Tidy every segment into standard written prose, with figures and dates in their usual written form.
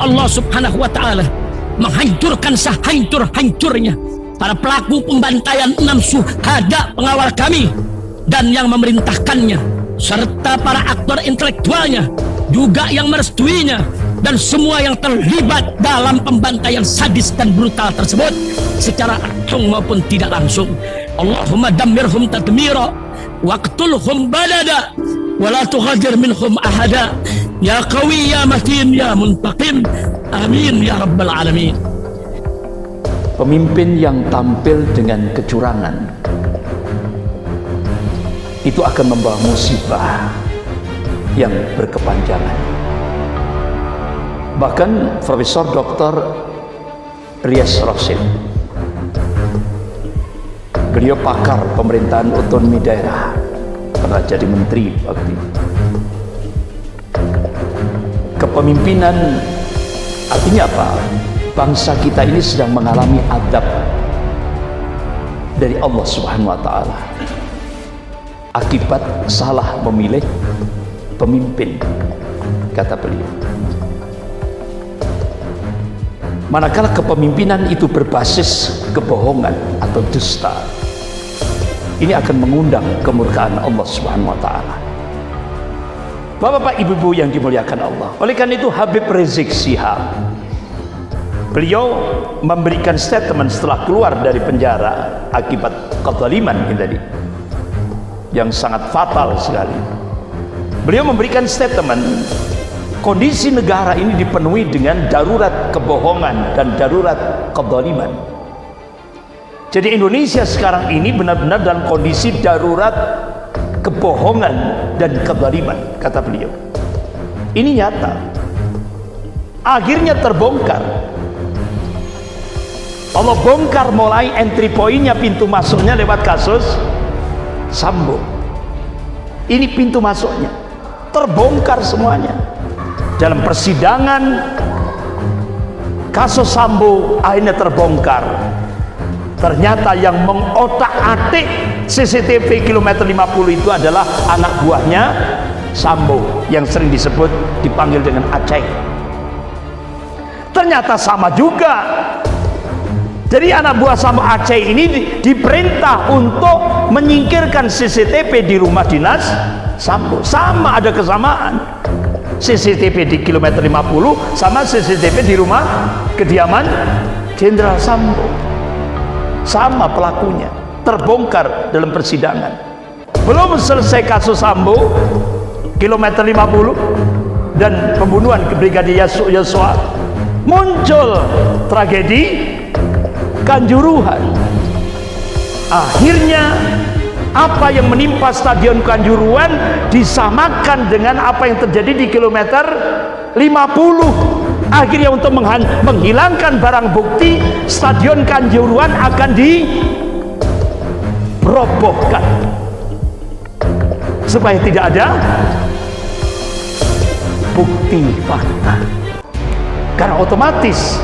Allah Subhanahu wa Ta'ala menghancurkan sehancur-hancurnya para pelaku pembantaian 6 syuhada pengawal kami dan yang memerintahkannya, serta para aktor intelektualnya juga yang merestuinya, dan semua yang terlibat dalam pembantaian sadis dan brutal tersebut secara langsung maupun tidak langsung. Allahumma dammirhum tadmira waqtulhum balada wala tughadir minhum ahada ya qawi ya matin ya muntaqim amin ya rabbal alamin. Pemimpin yang tampil dengan kecurangan itu akan membawa musibah yang berkepanjangan. Bahkan Profesor Dr. Rias Rosid, beliau pakar pemerintahan otonomi daerah, pernah jadi menteri waktu itu. Kepemimpinan artinya apa? Bangsa kita ini sedang mengalami adab dari Allah Subhanahu wa Ta'ala akibat salah memilih pemimpin, kata beliau. Manakala kepemimpinan itu berbasis kebohongan atau dusta, ini akan mengundang kemurkaan Allah Subhanahu wa Ta'ala. Bapak-bapak, ibu-ibu yang dimuliakan Allah, oleh karena itu Habib Rizik Syihab, beliau memberikan statement setelah keluar dari penjara akibat kezaliman ini tadi yang sangat fatal sekali. Beliau memberikan statement, kondisi negara ini dipenuhi dengan darurat kebohongan dan darurat kezaliman. Jadi Indonesia sekarang ini benar-benar dalam kondisi darurat kebohongan dan kezaliman, kata beliau. Ini nyata. Akhirnya terbongkar. Allah bongkar mulai entry point-nya, pintu masuknya lewat kasus Sambo. Ini pintu masuknya, terbongkar semuanya. Dalam persidangan kasus Sambo akhirnya terbongkar. Ternyata yang mengotak-atik CCTV kilometer 50 itu adalah anak buahnya Sambo yang sering disebut dipanggil dengan Aceh. Ternyata sama juga. Jadi anak buah Sambo Aceh ini diperintah untuk menyingkirkan CCTV di rumah dinas Sambo. Sama, ada kesamaan. CCTV di kilometer 50 sama CCTV di rumah kediaman Jenderal Sambo. Sama pelakunya, terbongkar dalam persidangan. Belum selesai kasus Sambo kilometer 50 dan pembunuhan Brigadir Yosua, muncul tragedi Kanjuruhan. Akhirnya apa yang menimpa Stadion Kanjuruhan disamakan dengan apa yang terjadi di kilometer 50. Akhirnya untuk menghilangkan barang bukti, Stadion Kanjuruhan akan dirobohkan supaya tidak ada bukti fakta. Karena otomatis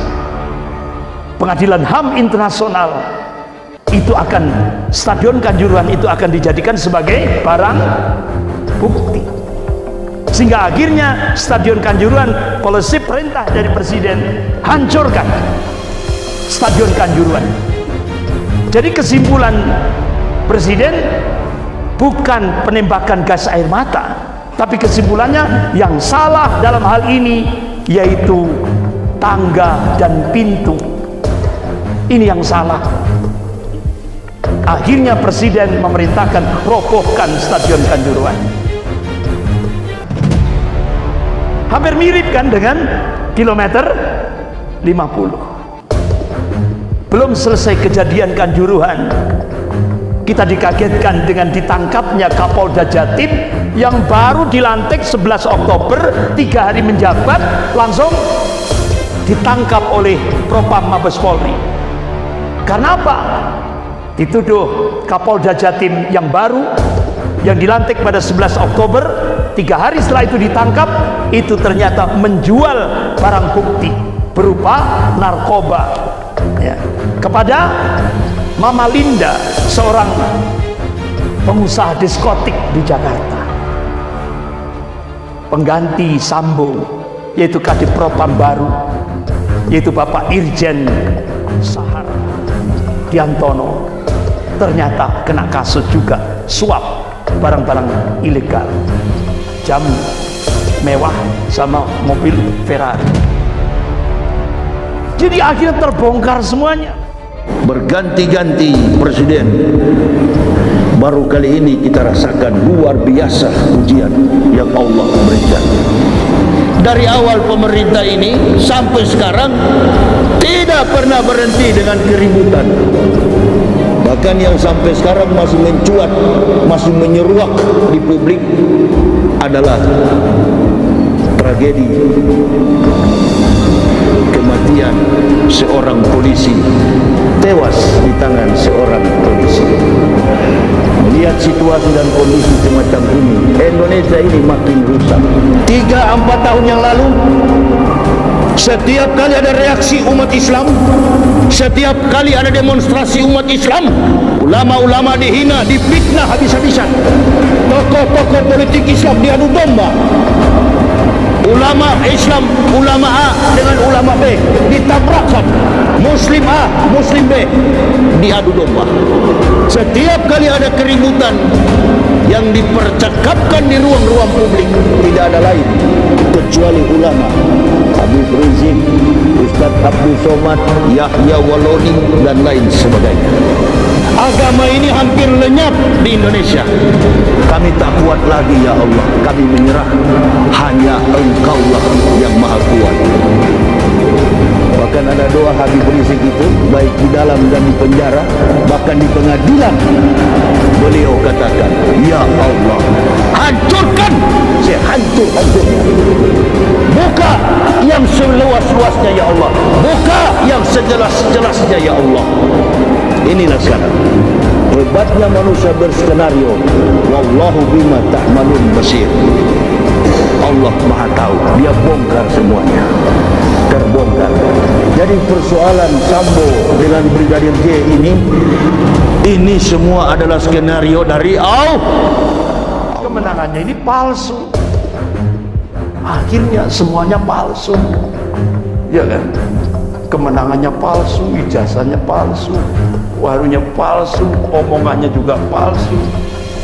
Pengadilan HAM internasional itu akan, Stadion Kanjuruhan itu akan dijadikan sebagai barang bukti, sehingga akhirnya Stadion Kanjuruhan, polisi perintah dari presiden, hancurkan Stadion Kanjuruhan. Jadi kesimpulan presiden bukan penembakan gas air mata, tapi kesimpulannya yang salah dalam hal ini yaitu tangga dan pintu. Ini yang salah. Akhirnya presiden memerintahkan robohkan Stadion Kanjuruhan. Hampir mirip kan dengan kilometer 50. Belum selesai kejadian Kanjuruhan, kita dikagetkan dengan ditangkapnya Kapolda Jatim yang baru dilantik 11 Oktober, 3 hari menjabat langsung ditangkap oleh Propam Mabes Polri. Karena apa? Dituduh Kapolda Jatim yang baru, yang dilantik pada 11 Oktober, 3 hari setelah itu ditangkap, itu ternyata menjual barang bukti berupa narkoba ya, kepada Mama Linda, seorang pengusaha diskotik di Jakarta, pengganti Sambo, yaitu Kadif Propam baru. yaitu Bapak Irjen Sahar Diantono, ternyata kena kasus juga suap barang-barang ilegal, jam mewah sama mobil Ferrari. Jadi akhirnya terbongkar semuanya. Berganti-ganti presiden, baru kali ini kita rasakan luar biasa ujian yang Allah berikan. Dari awal pemerintah ini sampai sekarang tidak pernah berhenti dengan keributan. Bahkan yang sampai sekarang masih mencuat, masih menyeruak di publik adalah tragedi kematian seorang polisi, tewas di tangan seorang polisi. Melihat situasi dan kondisi semacam ini, Indonesia ini makin rusak. 3-4 tahun yang lalu, setiap kali ada reaksi umat Islam, setiap kali ada demonstrasi umat Islam, ulama-ulama dihina, difitnah habis-habisan. Tokoh-tokoh politik Islam diadu domba. Ulama Islam, ulama A dengan ulama B ditabrakkan. Muslim A, Muslim B diadu domba. Setiap kali ada keributan yang dipercakapkan di ruang-ruang publik, tidak ada lain kecuali ulama. Habib Rizik, Ustaz Abdul Somad, Yahya Waloni dan lain sebagainya. Agama ini hampir lenyap di Indonesia. Kami tak kuat lagi ya Allah, kami menyerah. Hanya Engkaulah yang maha kuat. Bahkan ada doa Habib Rizik itu, baik di dalam dan di penjara, bahkan di pengadilan, beliau katakan, ya Allah, hancurkan sehancur-hancurnya. Buka yang seluas-luasnya ya Allah, buka yang sejelas-jelasnya ya Allah. Inilah sekarang hebatnya manusia berskenario. Wallahu bima ta'malun basir. Allah maha tahu, dia bongkar semuanya, terbongkar. Jadi persoalan Sambo dengan Brigadir J ini semua adalah skenario dari Allah. Kemenangannya ini palsu, akhirnya semuanya palsu, ya kan? Kemenangannya palsu, ijazahnya palsu, warunya palsu, omongannya juga palsu.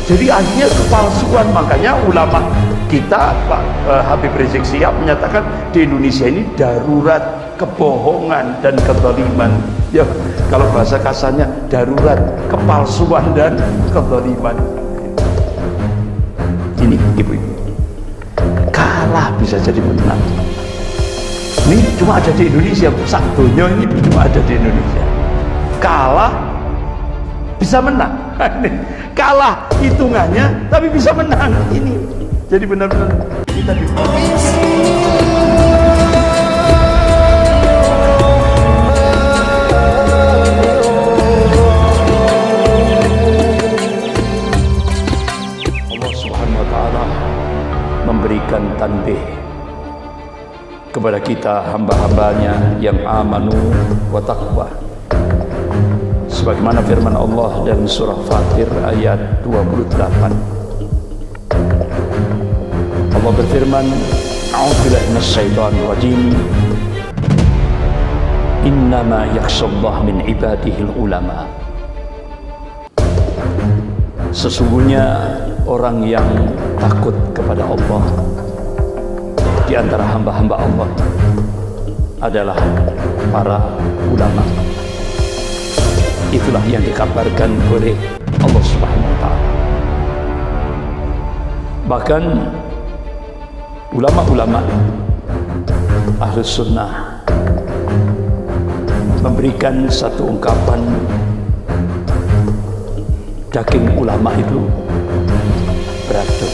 Jadi akhirnya kepalsuan. Makanya ulama kita, Pak Habib Rizik Syihab menyatakan di Indonesia ini darurat kebohongan dan kezaliman. Ya, kalau bahasa kasarnya darurat kepalsuan dan kezaliman. Ini ibu-ibu, kalah bisa jadi menang. Ini cuma ada di Indonesia, sakdonya ini cuma ada di Indonesia. Kalah bisa menang. Kalah hitungannya tapi bisa menang. Ini jadi benar-benar kita Allah Subhanahu wa taala memberikan tanbih kepada kita hamba-hambanya yang amanu wa taqwa, sebagaimana firman Allah dalam surah Fatir ayat 28. Allah berfirman, a'udzubillahi minasyaitonir rajim, innama yakhshallahu min ibadihil ulama. Sesungguhnya orang yang takut kepada Allah di antara hamba-hamba Allah adalah para ulama. Itulah yang dikabarkan oleh Allah Subhanahu wa taala. Bahkan ulama-ulama Ahlus Sunnah memberikan satu ungkapan, daging ulama itu beracun.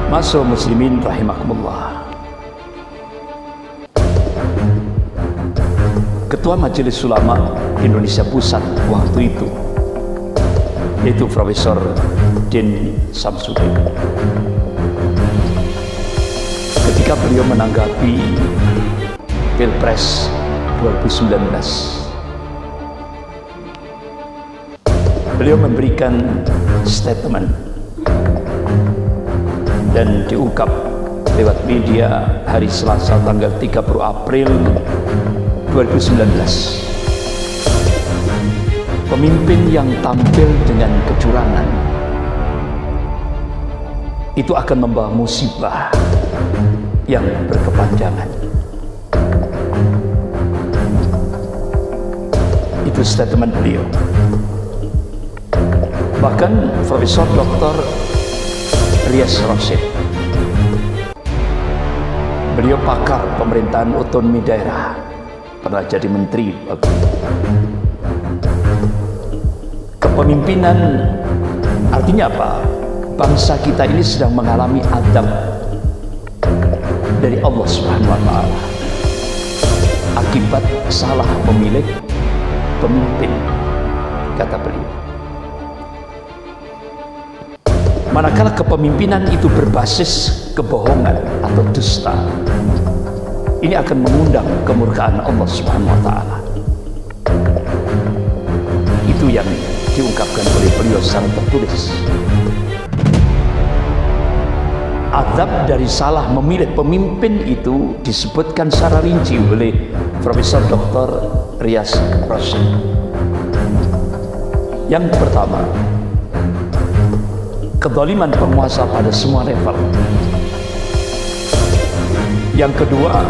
Ma'asyiral muslimin rahimakumullah. Ketua Majelis Ulama Indonesia Pusat waktu itu, yaitu Profesor Din Samsudin, ketika beliau menanggapi Pilpres 2019, beliau memberikan statement dan diungkap lewat media hari Selasa tanggal 30 April 2019. Pemimpin yang tampil dengan kecurangan itu akan membawa musibah yang berkepanjangan. Itu statement beliau. Bahkan Profesor Dr. Rias Rasyid, beliau pakar pemerintahan otonomi daerah, pernah jadi menteri. Kepemimpinan artinya apa? Bangsa kita ini sedang mengalami adab dari Allah Subhanahu wa Ta'ala akibat salah memilih pemimpin, kata beliau. Manakala kepemimpinan itu berbasis kebohongan atau dusta, ini akan mengundang kemurkaan Allah Subhanahu wa Ta'ala. Itu yang diungkapkan oleh beliau secara tertulis. Adab dari salah memilih pemimpin itu disebutkan secara rinci oleh Profesor Dr. Rias Rasyid. Yang pertama, kezaliman penguasa pada semua level. Yang kedua,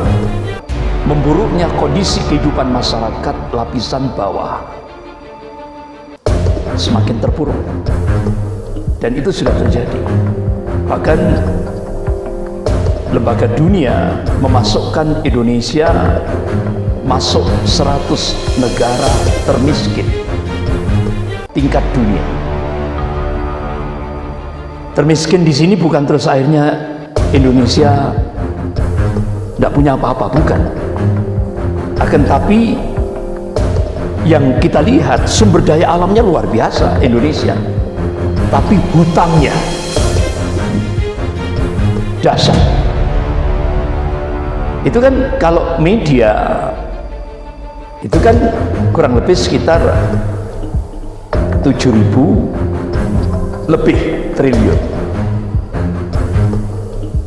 memburuknya kondisi kehidupan masyarakat lapisan bawah semakin terpuruk, dan itu sudah terjadi. Bahkan lembaga dunia memasukkan Indonesia masuk 100 negara termiskin tingkat dunia. Termiskin di sini bukan terus akhirnya Indonesia tidak punya apa-apa, bukan. Akan tapi yang kita lihat sumber daya alamnya luar biasa Indonesia, tapi hutangnya dahsyat. Itu kan kalau media itu kan kurang lebih sekitar 7.000 lebih triliun.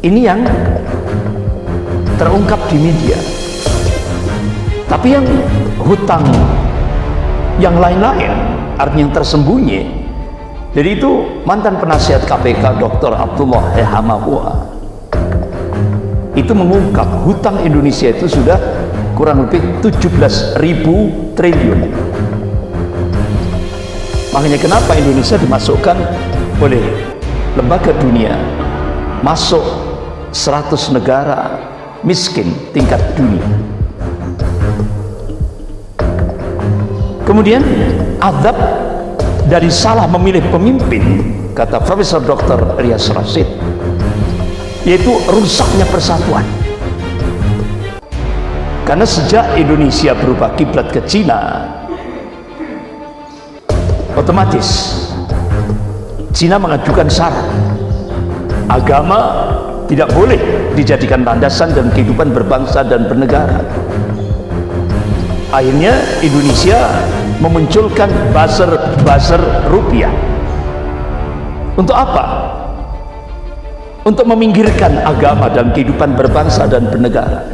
Ini yang terungkap di media. Tapi yang hutang yang lain-lain, artinya yang tersembunyi. Jadi itu mantan penasihat KPK Dr. Abdullah Hamahua itu mengungkap hutang Indonesia itu sudah kurang lebih 17.000 triliun. Makanya kenapa Indonesia dimasukkan oleh lembaga dunia masuk 100 negara miskin tingkat dunia. Kemudian adab dari salah memilih pemimpin, kata Profesor Dr. Rias Rasyid, yaitu rusaknya persatuan. Karena sejak Indonesia berubah kiblat ke Cina, otomatis Cina mengajukan syarat agama tidak boleh dijadikan landasan dalam kehidupan berbangsa dan bernegara. Akhirnya Indonesia memunculkan buzzer rupiah. Untuk apa? Untuk meminggirkan agama dalam kehidupan berbangsa dan bernegara.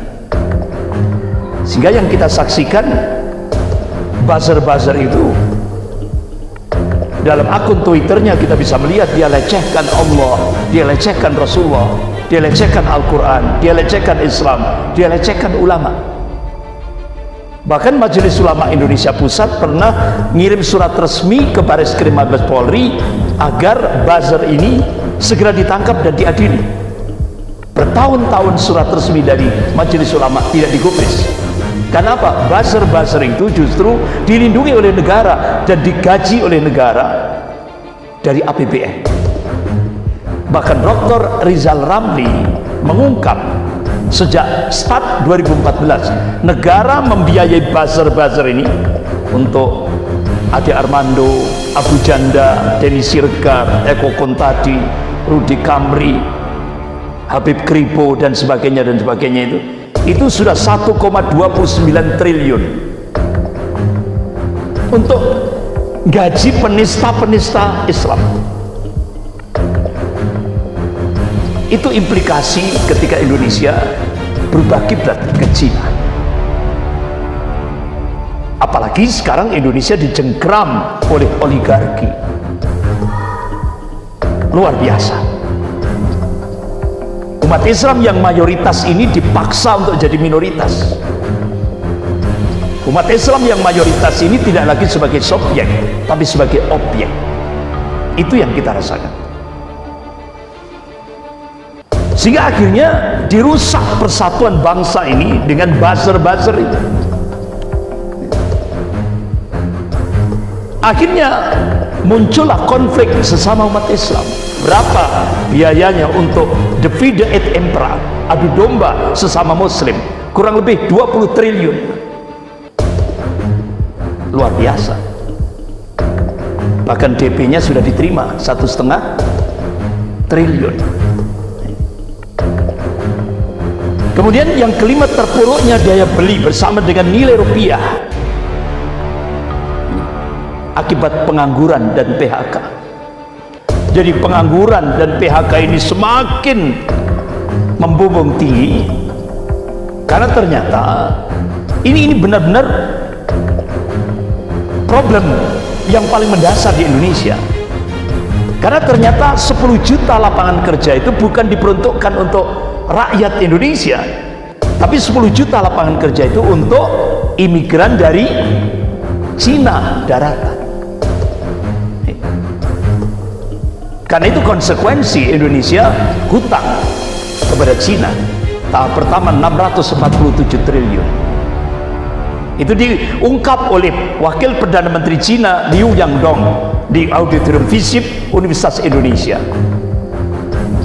Sehingga yang kita saksikan buzzer itu dalam akun Twitternya kita bisa melihat dia lecehkan Allah, dia lecehkan Rasulullah, dia lecehkan Al-Quran, dia lecehkan Islam, dia lecehkan ulama. Bahkan Majelis Ulama Indonesia Pusat pernah ngirim surat resmi ke Bareskrim Mabes Polri agar buzzer ini segera ditangkap dan diadili. Bertahun-tahun surat resmi dari Majelis Ulama tidak digubris. Karena apa? Buzzer itu justru dilindungi oleh negara dan digaji oleh negara dari APBN. Bahkan Dr. Rizal Ramli mengungkap sejak start 2014 negara membiayai buzzer ini untuk Ade Armando, Abu Janda, Denny Sirgar, Eko Kontadi, Rudi Kamri, Habib Kripo dan sebagainya itu sudah 1,29 triliun untuk gaji penista-penista Islam. Itu implikasi ketika Indonesia berubah kiblat ke Cina. Apalagi sekarang Indonesia dijengkram oleh oligarki. Luar biasa. Umat Islam yang mayoritas ini dipaksa untuk jadi minoritas. Umat Islam yang mayoritas ini tidak lagi sebagai subjek, tapi sebagai objek. Itu yang kita rasakan. Sehingga akhirnya dirusak persatuan bangsa ini dengan buzzer-buzzer itu. Akhirnya muncullah konflik sesama umat Islam. Berapa biayanya untuk divide et impera, adu domba sesama muslim? Kurang lebih 20 triliun. Luar biasa. Bahkan DP-nya sudah diterima 1,5 triliun. Kemudian yang kelima, terpuruknya daya beli bersama dengan nilai rupiah akibat pengangguran dan PHK. Jadi pengangguran dan PHK ini semakin membumbung tinggi karena ternyata ini benar-benar problem yang paling mendasar di Indonesia. Karena ternyata 10 juta lapangan kerja itu bukan diperuntukkan untuk rakyat Indonesia, tapi 10 juta lapangan kerja itu untuk imigran dari Cina daratan. Karena itu konsekuensi Indonesia hutang kepada Cina tahap pertama 647 triliun. Itu diungkap oleh Wakil Perdana Menteri Cina Liu Yangdong di Auditorium FISIP Universitas Indonesia.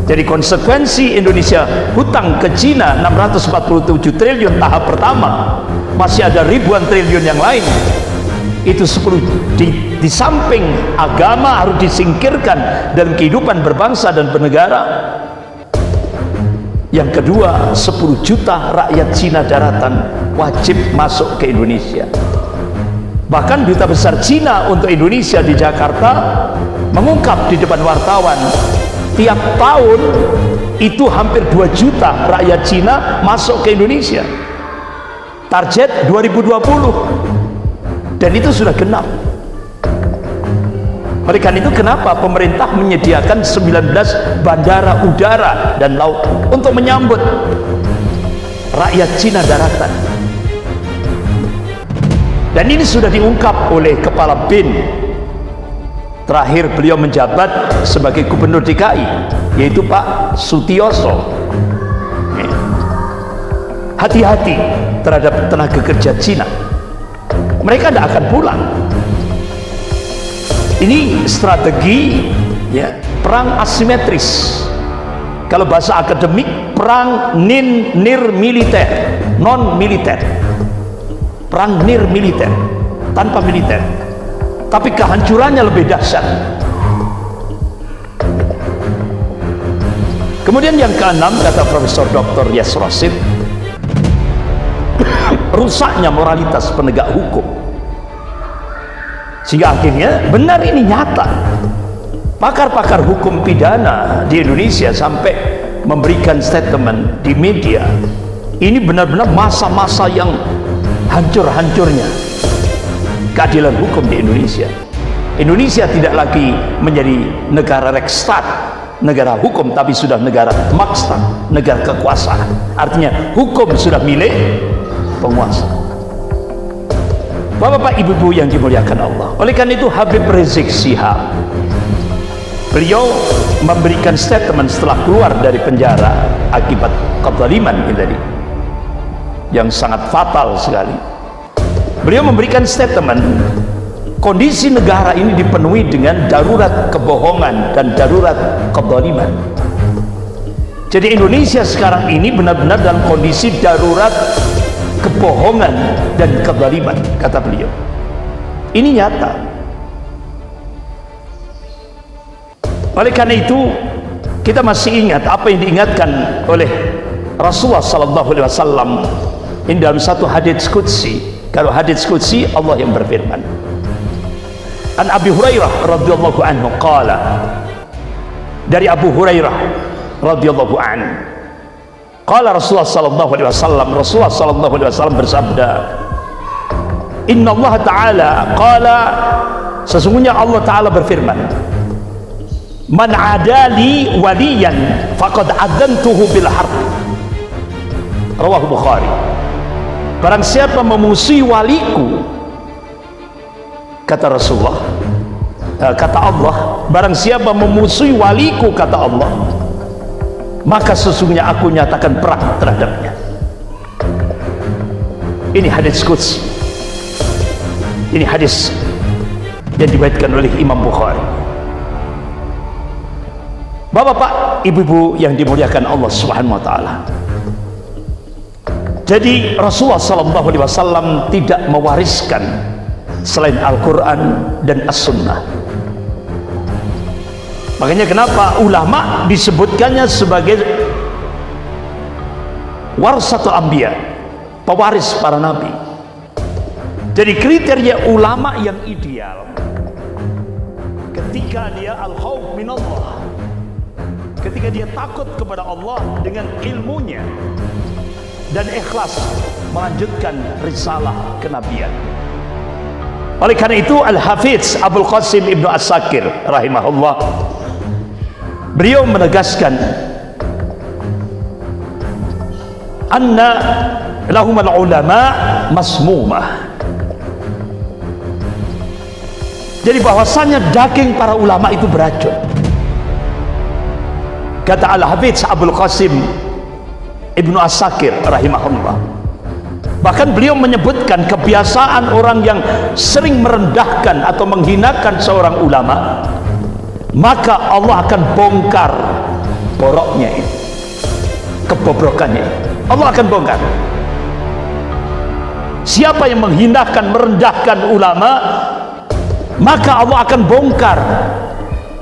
Jadi konsekuensi Indonesia hutang ke Cina 647 triliun tahap pertama, masih ada ribuan triliun yang lain. Itu 10 di samping agama harus disingkirkan dalam kehidupan berbangsa dan bernegara. Yang kedua, 10 juta rakyat Cina daratan wajib masuk ke Indonesia. Bahkan Duta Besar Cina untuk Indonesia di Jakarta mengungkap di depan wartawan, tiap tahun itu hampir 2 juta rakyat Cina masuk ke Indonesia. Target 2020, dan itu sudah genap. Oleh karena itu, kenapa pemerintah menyediakan 19 bandara udara dan laut untuk menyambut rakyat Cina daratan. Dan ini sudah diungkap oleh Kepala BIN. Terakhir beliau menjabat sebagai Gubernur DKI, yaitu Pak Sutioso. Hati-hati terhadap tenaga kerja Cina, mereka tidak akan pulang. Ini strategi perang asimetris. Kalau bahasa akademik, perang nir militer, non militer. Perang nir militer, tanpa militer, tapi kehancurannya lebih dahsyat. Kemudian yang keenam, kata Profesor Dr. Yas Rosid, rusaknya moralitas penegak hukum. Sehingga akhirnya benar ini nyata. Pakar-pakar hukum pidana di Indonesia sampai memberikan statement di media. Ini benar-benar masa-masa yang hancur-hancurnya keadilan hukum di Indonesia. Indonesia tidak lagi menjadi negara Rechtsstaat, negara hukum, tapi sudah negara Machtstaat, negara kekuasaan. Artinya hukum sudah milik penguasa. Bapak-bapak, ibu-ibu yang dimuliakan Allah, oleh karena itu Habib Rizik Syihab, beliau memberikan statement setelah keluar dari penjara akibat kezaliman ini tadi, yang sangat fatal sekali. Beliau memberikan statement, kondisi negara ini dipenuhi dengan darurat kebohongan dan darurat kezaliman. Jadi Indonesia sekarang ini benar-benar dalam kondisi darurat kebohongan dan kezaliman, kata beliau. Ini nyata. Oleh karena itu, kita masih ingat apa yang diingatkan oleh Rasulullah SAW ini dalam satu hadits qudsi. Kalau hadits qudsi, Allah yang berfirman, an Abi Hurairah radhiyallahu anhu qala, dari Abu Hurairah radhiyallahu anhu. Qala Rasulullah sallallahu alaihi wasallam, Rasulullah sallallahu alaihi wasallam bersabda, Inna Allah Ta'ala qala, sesungguhnya Allah Ta'ala berfirman, Man adali waliyan faqad adzantuhu bil harb. Rawahu Bukhari. Barang siapa memusuhi waliku, kata Rasulullah, kata Allah, barang siapa memusuhi waliku, kata Allah, maka sesungguhnya aku nyatakan perang terhadapnya. Ini hadis qudsi. Ini hadis yang diriwayatkan oleh Imam Bukhari. Bapak-bapak, ibu-ibu yang dimuliakan Allah Subhanahu wa taala. Jadi Rasulullah sallallahu alaihi wasallam tidak mewariskan selain Al-Qur'an dan As-Sunnah. Makanya kenapa ulama disebutkannya sebagai warasatul anbiya, pewaris para nabi. Jadi kriteria ulama yang ideal ketika dia al-khauf minallah, ketika dia takut kepada Allah dengan ilmunya dan ikhlas melanjutkan risalah kenabian. Oleh karena itu Al-Hafiz Abul Qasim Ibnu As-Sakir rahimahullah, beliau menegaskan anna lahumul ulama masmumah. Jadi bahwasanya daging para ulama itu beracun. Kata Al-Hafiz Abul Qasim Ibnu As-Sakir rahimahullah, bahkan beliau menyebutkan kebiasaan orang yang sering merendahkan atau menghinakan seorang ulama, maka Allah akan bongkar boroknya itu, kebobrokannya itu. Allah akan bongkar. Siapa yang menghinakan, merendahkan ulama, maka Allah akan bongkar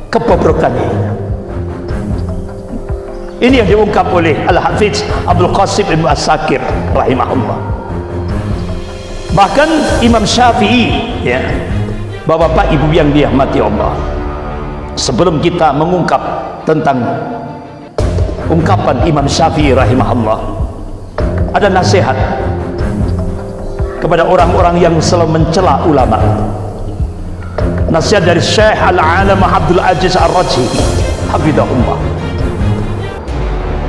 kebobrokannya. Ini yang diungkap oleh Al-Hafiz Abdul Qasim Ibnu As-Sakir rahimahullah. Bahkan Imam Syafi'i, ya, bapak-bapak ibu yang dirahmati Allah, sebelum kita mengungkap tentang ungkapan Imam Syafi'i rahimahullah, ada nasihat kepada orang-orang yang selalu mencela ulama. Nasihat dari Syekh Al-Alamah Abdul Aziz Ar-Rajhi hafidhahullah.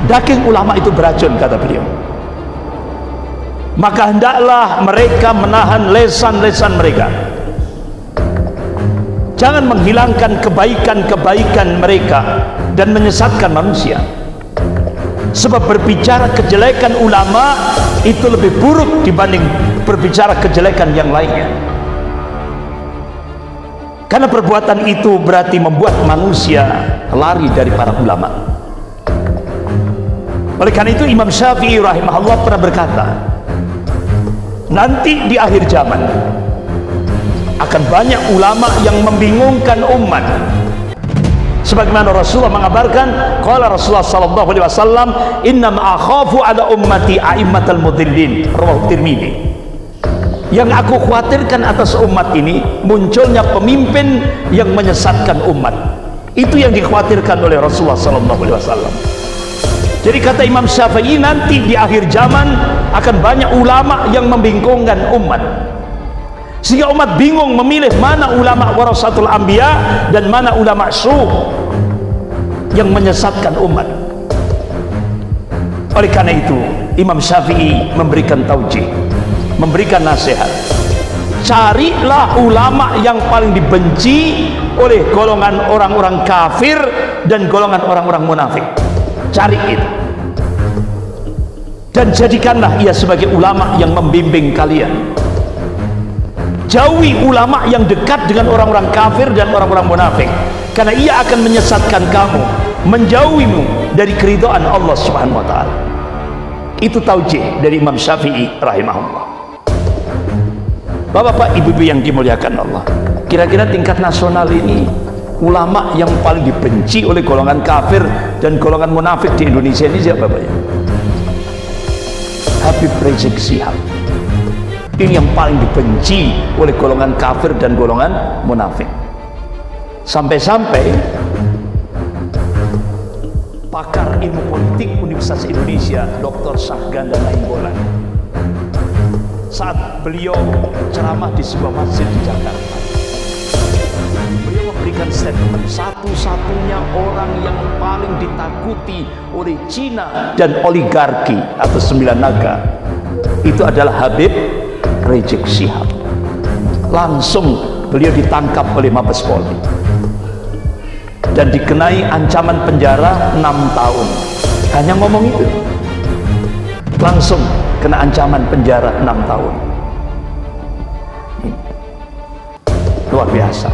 Daging ulama itu beracun, kata beliau. Maka hendaklah mereka menahan lesan-lesan mereka. Jangan menghilangkan kebaikan-kebaikan mereka dan menyesatkan manusia. Sebab berbicara kejelekan ulama itu lebih buruk dibanding berbicara kejelekan yang lainnya. Karena perbuatan itu berarti membuat manusia lari dari para ulama. Oleh karena itu Imam Syafi'i rahimahullah pernah berkata, nanti di akhir zaman akan banyak ulama yang membingungkan umat. Sebagaimana Rasulullah mengabarkan, qala Rasulullah sallallahu alaihi wasallam, "Inna ma akhafu ala ummati a'immatal mudhillin." Rawahu Tirmidzi. Yang aku khawatirkan atas umat ini munculnya pemimpin yang menyesatkan umat. Itu yang dikhawatirkan oleh Rasulullah sallallahu alaihi wasallam. Jadi kata Imam Syafi'i, nanti di akhir zaman akan banyak ulama yang membingungkan umat, sehingga umat bingung memilih mana ulama warasatul anbiya dan mana ulama yang menyesatkan umat. Oleh karena itu Imam Syafi'i memberikan taujih, memberikan nasihat, carilah ulama yang paling dibenci oleh golongan orang-orang kafir dan golongan orang-orang munafik. Cari itu dan jadikanlah ia sebagai ulama yang membimbing kalian. Jauhi ulama yang dekat dengan orang-orang kafir dan orang-orang munafik, karena ia akan menyesatkan kamu, menjauhimu dari keridhaan Allah Subhanahu wa taala. Itu taujih dari Imam Syafi'i rahimahullah. Bapak-bapak, ibu-ibu yang dimuliakan Allah, kira-kira tingkat nasional ini ulama yang paling dibenci oleh golongan kafir dan golongan munafik di Indonesia ini siapa, Pak? Habib Rizik Syihab. Ini yang paling dibenci oleh golongan kafir dan golongan munafik. Sampai-sampai pakar Ilmu Politik Universitas Indonesia, Dr. Syahganda Nainggolan. Saat beliau ceramah di sebuah masjid di Jakarta, beliau memberikan statement, satu-satunya orang yang paling ditakuti oleh Cina dan oligarki atau sembilan naga itu adalah Habib Rizik Syihab. Langsung beliau ditangkap oleh Mabes Polri dan dikenai ancaman penjara 6 tahun. Hanya ngomong itu, langsung kena ancaman penjara 6 tahun. Luar biasa.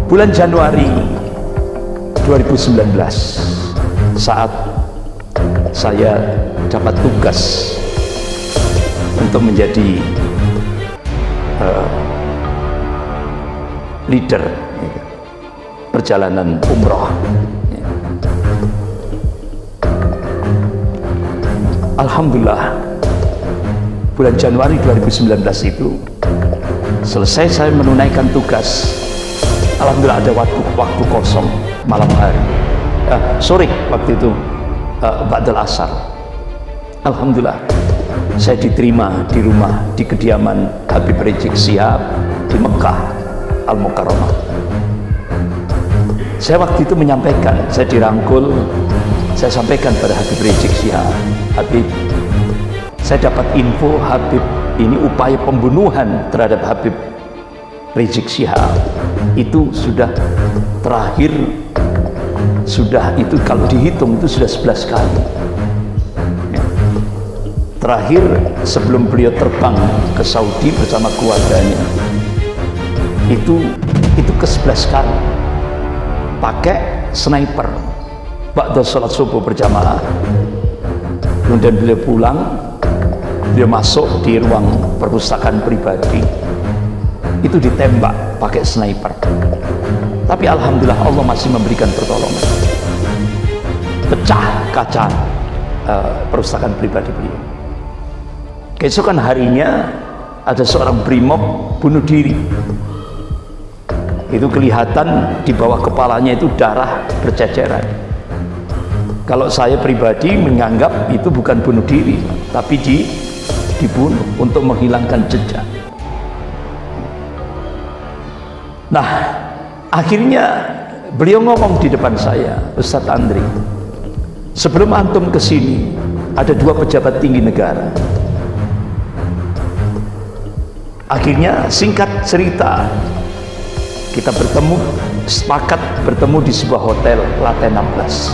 Bulan Januari 2019, saat saya dapat tugas untuk menjadi leader perjalanan umroh, alhamdulillah bulan Januari 2019 itu selesai saya menunaikan tugas. Alhamdulillah ada waktu kosong malam hari, sore waktu itu, ba'dal asar. Alhamdulillah saya diterima di rumah, di kediaman Habib Rizik Syihab di Mekah Al-Mukarramah. Saya waktu itu menyampaikan, saya dirangkul, saya sampaikan pada Habib Rizik Syihab, Habib, saya dapat info Habib ini upaya pembunuhan terhadap Habib Rizik Syihab itu sudah terakhir, sudah itu kalau dihitung itu sudah 11 kali. Terakhir sebelum beliau terbang ke Saudi bersama keluarganya itu ke-11 kali pakai sniper ba'da sholat subuh berjamaah. Kemudian beliau pulang, beliau masuk di ruang perpustakaan pribadi, itu ditembak pakai sniper. Tapi alhamdulillah Allah masih memberikan pertolongan, pecah kaca perpustakaan pribadi beliau. Keesokan harinya ada seorang brimob bunuh diri. Itu kelihatan di bawah kepalanya itu darah berceceran. Kalau saya pribadi menganggap itu bukan bunuh diri, tapi dibunuh untuk menghilangkan jejak. Nah, akhirnya beliau ngomong di depan saya, Ustadz Andri, sebelum antum kesini ada 2 pejabat tinggi negara. Akhirnya singkat cerita, kita bertemu, sepakat bertemu di sebuah hotel lantai 16.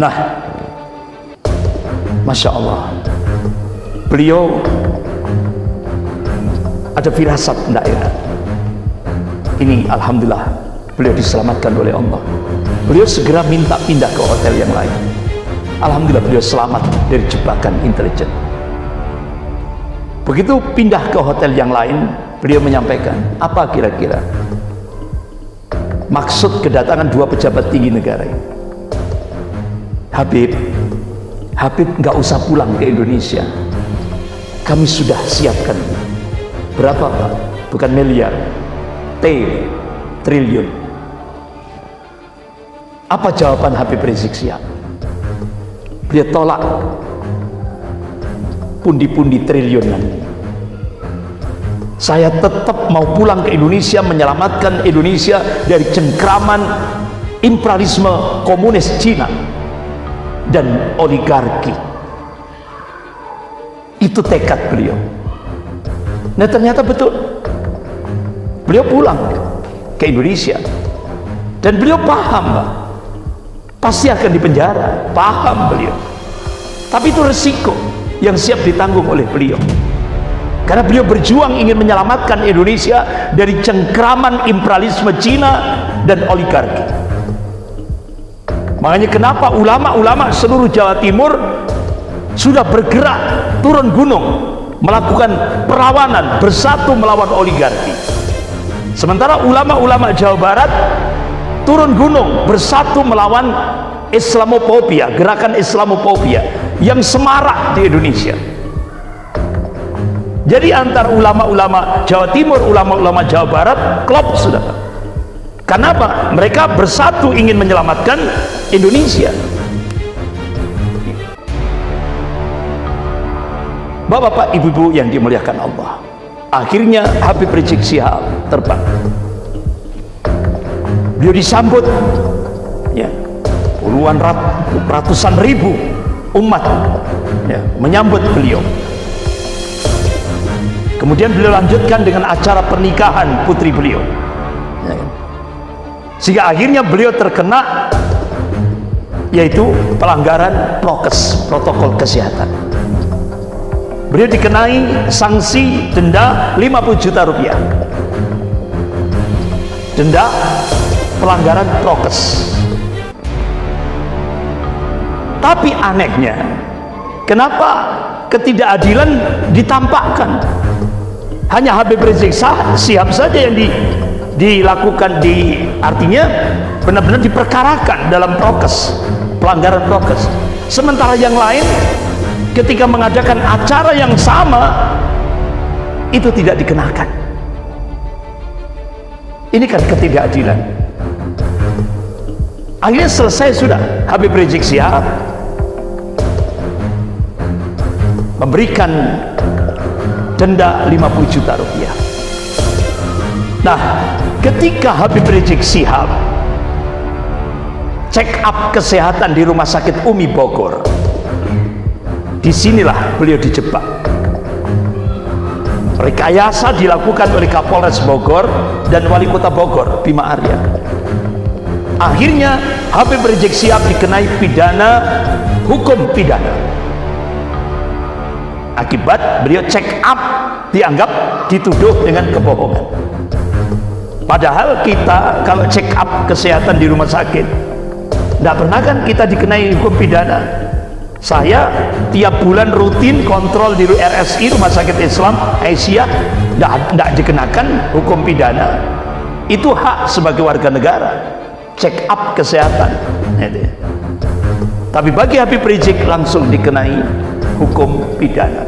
Nah, Masya Allah, beliau ada firasat daerah. Ini alhamdulillah beliau diselamatkan oleh Allah. Beliau segera minta pindah ke hotel yang lain. Alhamdulillah beliau selamat dari jebakan intelijen. Begitu pindah ke hotel yang lain, beliau menyampaikan, apa kira-kira maksud kedatangan 2 pejabat tinggi negara ini? Habib nggak usah pulang ke Indonesia, kami sudah siapkan. Berapa Pak? Bukan miliar, triliun. Apa jawaban Habib Rizik Syihab? Beliau tolak pundi-pundi triliunan. Saya tetap mau pulang ke Indonesia, menyelamatkan Indonesia dari cengkraman imperialisme komunis Cina dan oligarki. Itu tekad beliau. Nah, ternyata betul. Beliau pulang ke Indonesia dan beliau paham, Pak, pasti akan dipenjara. Paham beliau. Tapi itu resiko yang siap ditanggung oleh beliau, karena beliau berjuang ingin menyelamatkan Indonesia dari cengkraman imperialisme Cina dan oligarki. Makanya kenapa ulama-ulama seluruh Jawa Timur sudah bergerak turun gunung melakukan perlawanan, bersatu melawan oligarki. Sementara ulama-ulama Jawa Barat turun gunung bersatu melawan Islamofobia, gerakan Islamofobia yang semarak di Indonesia. Jadi antar ulama-ulama Jawa Timur, ulama-ulama Jawa Barat klop sudah. Karena apa? Mereka bersatu ingin menyelamatkan Indonesia. Bapak-bapak, ibu-ibu yang dimuliakan Allah, akhirnya Habib Rizik Syihab terbang. Beliau disambut ya, puluhan ratusan ribu umat ya, menyambut beliau. Kemudian beliau lanjutkan dengan acara pernikahan putri beliau ya. Sehingga akhirnya beliau terkena yaitu pelanggaran prokes, protokol kesehatan. Beliau dikenai sanksi denda 50 juta rupiah, denda pelanggaran prokes. Tapi anehnya, kenapa ketidakadilan ditampakkan? Hanya Habib Rizik Syihab saja yang dilakukan, artinya benar-benar diperkarakan dalam prokes, pelanggaran prokes. Sementara yang lain ketika mengadakan acara yang sama itu tidak dikenakan. Ini kan ketidakadilan. Akhirnya selesai sudah, Habib Rizik Syihab memberikan denda 50 juta rupiah. Nah, ketika Habib Rizik Syihab check up kesehatan di Rumah Sakit Umi Bogor, disinilah beliau dijebak. Rekayasa dilakukan oleh Kapolres Bogor dan Wali Kota Bogor, Bima Arya. Akhirnya Habib Rizik Syihab dikenai pidana, hukum pidana. Akibat beliau check up dianggap dituduh dengan kebohongan. Padahal kita kalau check up kesehatan di rumah sakit, tidak pernah kan kita dikenai hukum pidana. Saya tiap bulan rutin kontrol di RSI, Rumah Sakit Islam Asia, tidak dikenakan hukum pidana. Itu hak sebagai warga negara, check up kesehatan. Tapi bagi Habib Rizik langsung dikenai hukum pidana.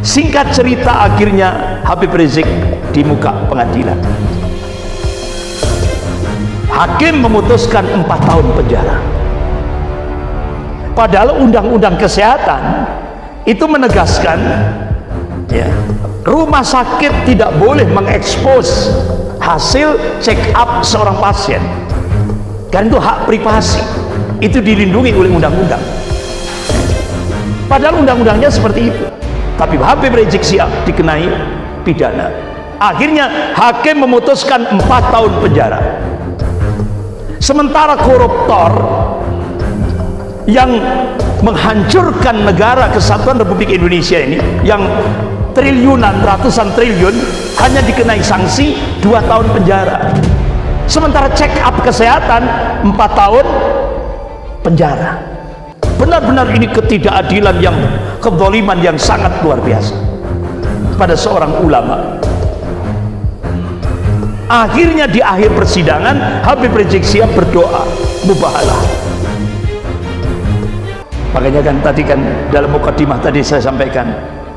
Singkat cerita, akhirnya Habib Rizik di muka pengadilan. Hakim memutuskan 4 tahun penjara. Padahal undang-undang kesehatan itu menegaskan ya, rumah sakit tidak boleh mengekspos hasil check up seorang pasien, karena itu hak privasi, itu dilindungi oleh undang-undang. Padahal undang-undangnya seperti itu. Tapi Habib Rizik Syihab dikenai pidana. Akhirnya hakim memutuskan 4 tahun penjara. Sementara koruptor yang menghancurkan negara kesatuan Republik Indonesia ini, yang triliunan, ratusan triliun, hanya dikenai sanksi 2 tahun penjara. Sementara check up kesehatan 4 tahun penjara. Benar-benar ini ketidakadilan, yang kezaliman yang sangat luar biasa pada seorang ulama. Akhirnya di akhir persidangan Habib Rizik Syihab berdoa mubahalah. Makanya kan tadi kan dalam mukadimah tadi saya sampaikan,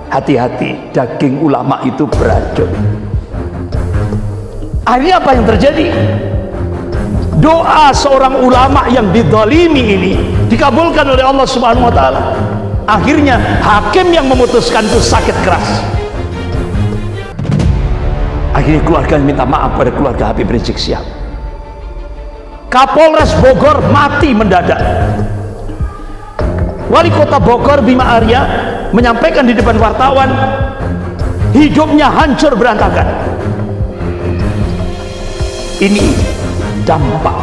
hati-hati, daging ulama itu beracun. Akhirnya apa yang terjadi? Doa seorang ulama yang dizalimi ini dikabulkan oleh Allah Subhanahu wa taala. Akhirnya hakim yang memutuskan itu sakit keras. Akhirnya keluarga minta maaf pada keluarga Habib Rizik Syihab. Kapolres Bogor mati mendadak. Wali Kota Bogor Bima Arya menyampaikan di depan wartawan, hidupnya hancur berantakan. Ini dampak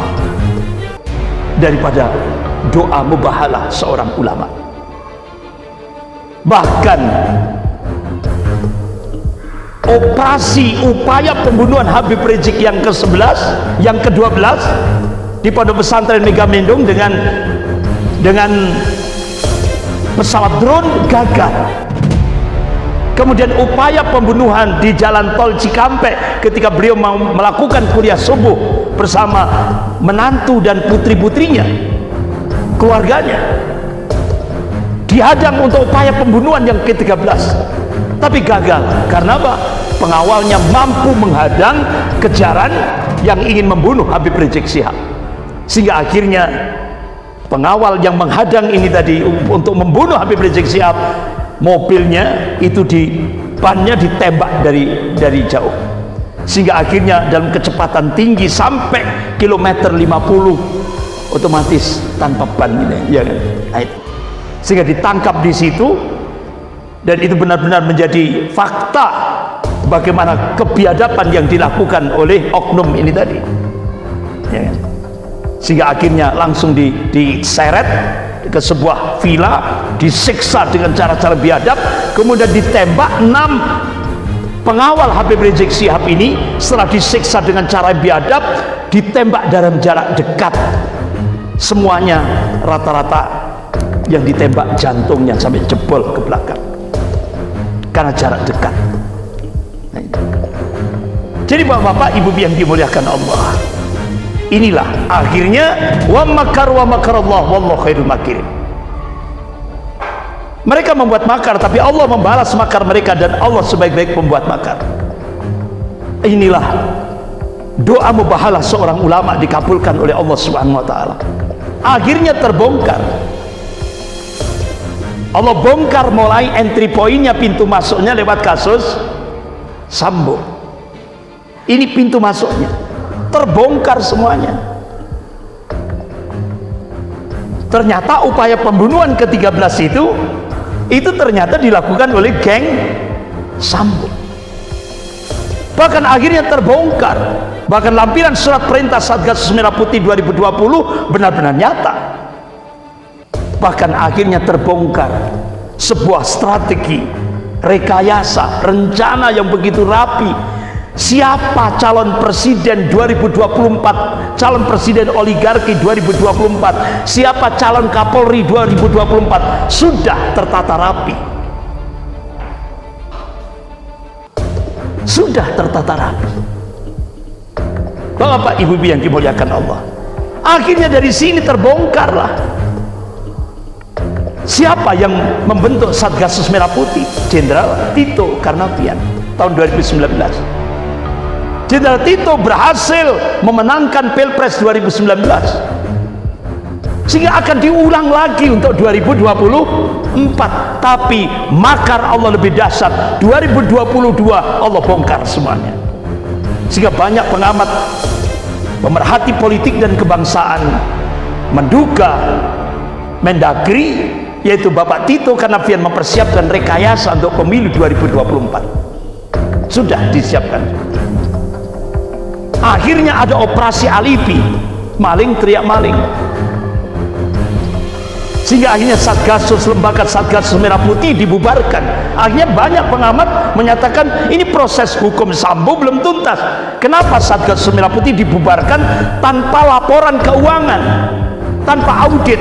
daripada doa mubahalah seorang ulama. Bahkan operasi upaya pembunuhan Habib Rizik yang ke-11, yang ke-12 di Pondok Pesantren Megamendung dengan pesawat drone gagal. Kemudian upaya pembunuhan di Jalan Tol Cikampek ketika beliau mau melakukan kuliah subuh bersama menantu dan putri-putrinya, keluarganya, dihadang untuk upaya pembunuhan yang ke-13, tapi gagal. Karena apa? pengawalnya mampu menghadang kejaran yang ingin membunuh Habib Rizik Syihab, sehingga akhirnya pengawal yang menghadang ini tadi untuk membunuh Habib Rizik Syihab, mobilnya itu bannya ditembak dari jauh, sehingga akhirnya dalam kecepatan tinggi sampai kilometer 50 otomatis tanpa ban ini, ya kan? Sehingga ditangkap di situ, dan itu benar-benar menjadi fakta bagaimana kebiadaban yang dilakukan oleh oknum ini tadi, ya kan? Sehingga akhirnya langsung diseret ke sebuah villa, disiksa dengan cara-cara biadab, kemudian ditembak 6 pengawal Habib Rizik Syihab ini. Setelah disiksa dengan cara biadab, ditembak dalam jarak dekat, semuanya rata-rata yang ditembak jantungnya sampai jebol ke belakang karena jarak dekat. Nah, jadi bapak-bapak, ibu yang dimuliakan Allah, inilah akhirnya wa makarallah wallahu khairul makirin. Mereka membuat makar, tapi Allah membalas makar mereka, dan Allah sebaik-baik pembuat makar. Inilah doa mubahalah seorang ulama dikabulkan oleh Allah Subhanahu wa taala. Akhirnya terbongkar. Allah bongkar mulai entry pointnya, pintu masuknya lewat kasus Sambo. Ini pintu masuknya, terbongkar semuanya. Ternyata upaya pembunuhan ke-13 itu ternyata dilakukan oleh geng Sambo. Bahkan akhirnya terbongkar, bahkan lampiran surat perintah Satgasus Merah Putih 2020 benar-benar nyata. Bahkan akhirnya terbongkar sebuah strategi, rekayasa, rencana yang begitu rapi. Siapa calon presiden 2024, calon presiden oligarki 2024, siapa calon Kapolri 2024, sudah tertata rapi, sudah tertata rapi. Bapak ibu yang dimuliakan Allah, akhirnya dari sini terbongkarlah siapa yang membentuk Satgasus Merah Putih. Jenderal Tito Karnavian tahun 2019. Jenderal Tito berhasil memenangkan Pilpres 2019, sehingga akan diulang lagi untuk 2024. Tapi makar Allah lebih dahsyat. 2022 Allah bongkar semuanya, sehingga banyak pengamat, pemerhati politik dan kebangsaan menduga Mendagri, yaitu Bapak Tito Karnavian, mempersiapkan rekayasa untuk pemilu 2024. Sudah disiapkan. Akhirnya ada operasi alibi, maling teriak maling, sehingga akhirnya Satgasus, lembaga Satgasus Merah Putih dibubarkan. Akhirnya banyak pengamat menyatakan ini proses hukum Sambo belum tuntas. Kenapa Satgasus Merah Putih dibubarkan tanpa laporan keuangan, tanpa audit?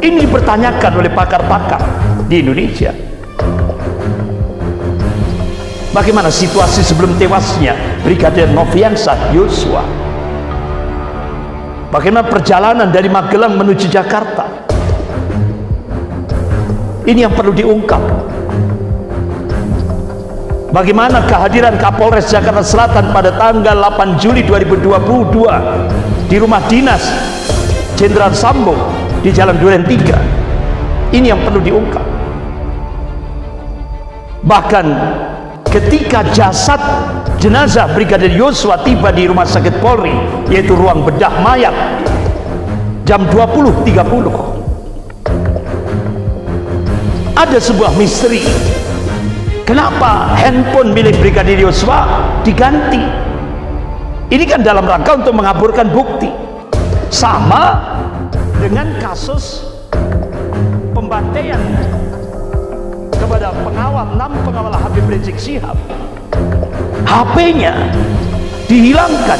Ini dipertanyakan oleh pakar-pakar di Indonesia. Bagaimana situasi sebelum tewasnya Brigadir Nofriansah Yosua? Bagaimana perjalanan dari Magelang menuju Jakarta? Ini yang perlu diungkap. Bagaimana kehadiran Kapolres Jakarta Selatan pada tanggal 8 Juli 2022 di rumah dinas Jenderal Sambo di Jalan Duren 3? Ini yang perlu diungkap. Bahkan ketika jasad jenazah Brigadir Yosua tiba di rumah sakit Polri, yaitu ruang bedah mayat, jam 20.30, ada sebuah misteri. Kenapa handphone milik Brigadir Yosua diganti? Ini kan dalam rangka untuk mengaburkan bukti. Sama dengan kasus pembantaian kepada pengawal, 6 pengawal Habib Rizik Syihab. HP-nya dihilangkan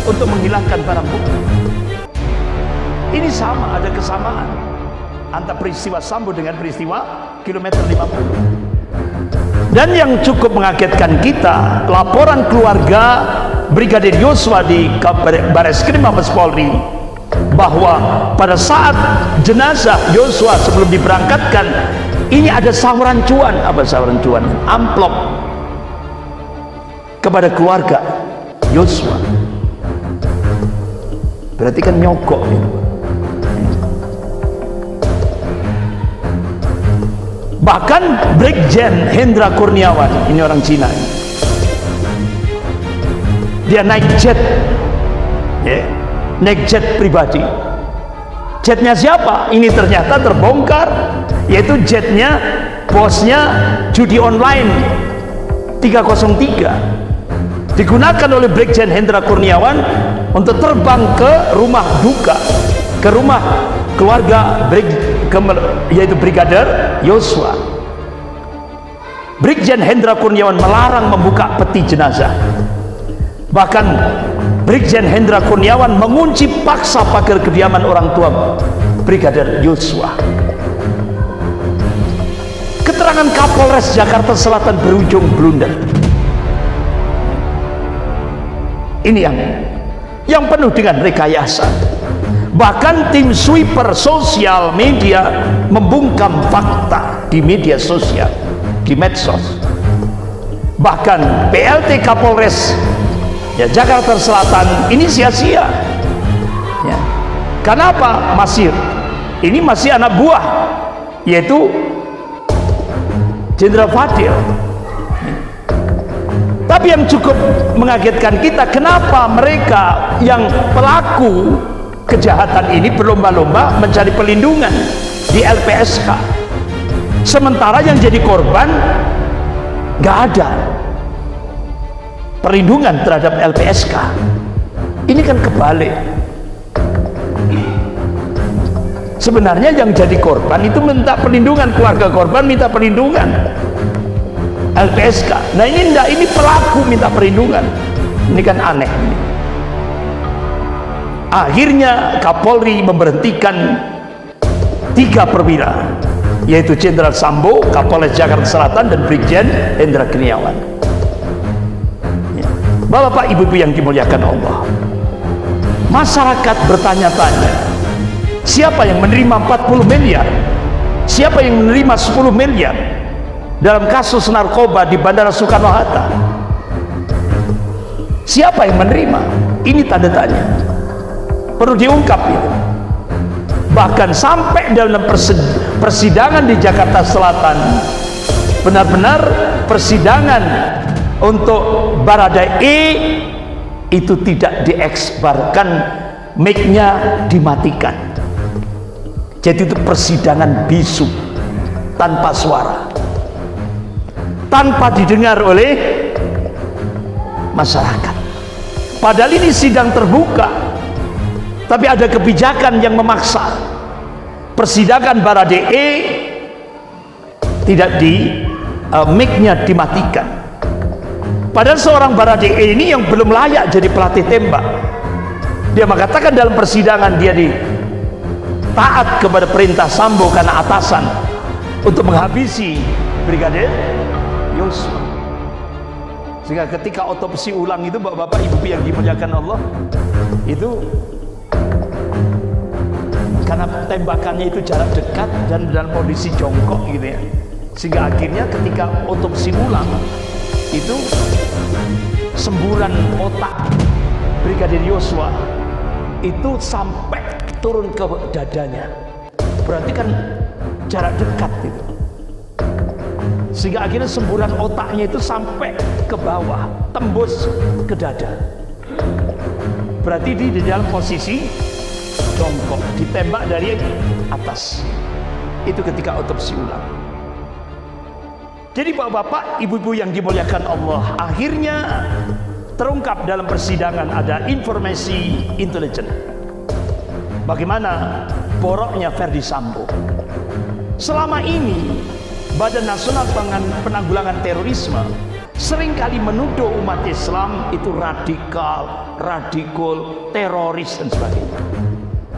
untuk menghilangkan barang bukti. Ini sama, ada kesamaan antara peristiwa Sambo dengan peristiwa kilometer 50. Dan yang cukup mengagetkan kita, laporan keluarga Brigadir Yosua di Bareskrim Mabes Polri, bahwa pada saat jenazah Yosua sebelum diberangkatkan, ini ada saluran cuan. Apa saluran cuan? Amplop. kepada keluarga Yosua. Berarti kan nyogok gitu. Bahkan Brigjen Hendra Kurniawan, ini orang Cina, dia naik jet, naik jet pribadi. Jetnya siapa? Ini ternyata terbongkar, yaitu jetnya bosnya judi online 303, digunakan oleh Brigjen Hendra Kurniawan untuk terbang ke rumah duka, ke rumah keluarga yaitu Brigadir Yosua. Brigjen Hendra Kurniawan melarang membuka peti jenazah. Bahkan Brigjen Hendra Kurniawan mengunci paksa pagar kediaman orang tua Brigadir Yosua. Keterangan Kapolres Jakarta Selatan berujung blunder. Ini yang penuh dengan rekayasa. Bahkan tim sweeper sosial media membungkam fakta di media sosial, di medsos. Bahkan PLT Kapolres Jakarta Selatan ini sia-sia. Ya. Kenapa? Ini masih anak buah, yaitu Jenderal Fadil. Tapi yang cukup mengagetkan kita, kenapa mereka yang pelaku kejahatan ini berlomba-lomba mencari perlindungan di LPSK, sementara yang jadi korban nggak ada perlindungan terhadap LPSK. Ini kan kebalik. Sebenarnya yang jadi korban itu minta perlindungan, keluarga korban minta perlindungan, LPSK. Nah ini enggak, ini pelaku minta perlindungan. Ini kan aneh. Akhirnya Kapolri memberhentikan 3 perwira, yaitu Jenderal Sambo, Kapolres Jakarta Selatan, dan Brigjen Hendra Kurniawan. Ya. Bapak Ibu yang dimuliakan Allah, masyarakat bertanya-tanya, siapa yang menerima 40 miliar? Siapa yang menerima 10 miliar dalam kasus narkoba di Bandara Soekarno-Hatta? Siapa yang menerima? Ini tanda tanya, perlu diungkap itu. Bahkan sampai dalam persidangan di Jakarta Selatan, benar-benar persidangan untuk Baradae itu tidak dieksbarkan, mic-nya dimatikan. Jadi itu persidangan bisu, tanpa suara, tanpa didengar oleh masyarakat. Padahal ini sidang terbuka, tapi ada kebijakan yang memaksa persidangan Baradae tidak mic-nya dimatikan. Padahal seorang Baradae ini yang belum layak jadi pelatih tembak. Dia mengatakan dalam persidangan dia taat kepada perintah Sambo karena atasan untuk menghabisi Brigadir Yosua. Sehingga ketika otopsi ulang itu, bapak-bapak ibu yang dimuliakan Allah, itu karena tembakannya itu jarak dekat dan dalam kondisi jongkok gitu ya, sehingga akhirnya ketika otopsi ulang itu semburan otak Brigadir Yosua itu sampai turun ke dadanya. Berarti kan jarak dekat itu, sehingga akhirnya semburan otaknya itu sampai ke bawah, tembus ke dada. Berarti di dalam posisi jongkok, ditembak dari atas. Itu ketika otopsi ulang. Jadi bapak-bapak, ibu-ibu yang dimuliakan Allah, akhirnya terungkap dalam persidangan ada informasi intelijen bagaimana boroknya Ferdi Sambo. Selama ini Badan Nasional Penanggulangan Terorisme seringkali menuduh umat Islam itu radikal, teroris dan sebagainya.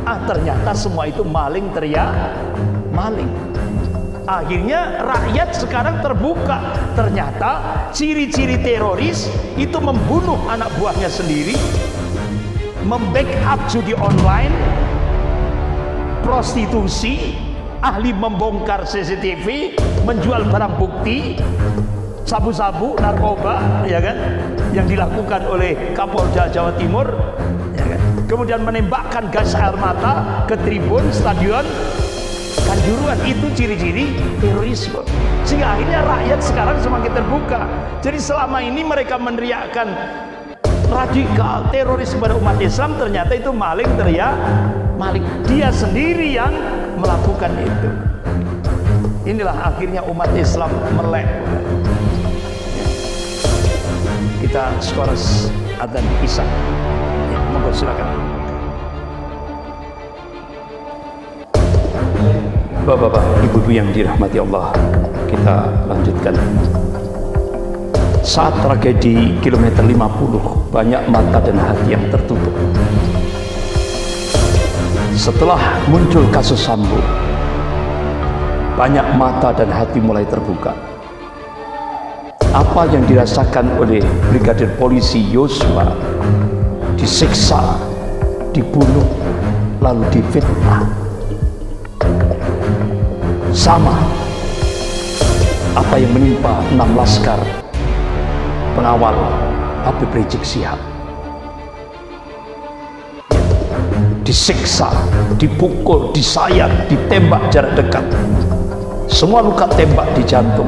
Ternyata semua itu maling teriak maling. Akhirnya rakyat sekarang terbuka, ternyata ciri-ciri teroris itu membunuh anak buahnya sendiri, membackup judi online, prostitusi, ahli membongkar CCTV, menjual barang bukti, sabu-sabu, narkoba, ya kan, yang dilakukan oleh Kapolda Jawa Timur, ya kan? Kemudian menembakkan gas air mata ke tribun stadion Kanjuruhan. Itu ciri-ciri terorisme. Sehingga akhirnya rakyat sekarang semakin terbuka. Jadi selama ini mereka meneriakkan radikal, teroris kepada umat Islam, ternyata itu maling teriak maling. Dia sendiri yang melakukan itu. Inilah akhirnya umat Islam melek. Kita skoras adzan Isya. Ya, monggo silakan. Bapak-bapak, ibu-ibu yang dirahmati Allah, kita lanjutkan. Saat tragedi kilometer 50, banyak mata dan hati yang tertutup. Setelah muncul kasus Sambo, banyak mata dan hati mulai terbuka. Apa yang dirasakan oleh Brigadir Polisi Yosua, disiksa, dibunuh, lalu difitnah, sama apa yang menimpa 6 laskar pengawal Habib Rizik Syihab. Disiksa, dipukul, disayat, ditembak jarak dekat, semua luka tembak di jantung,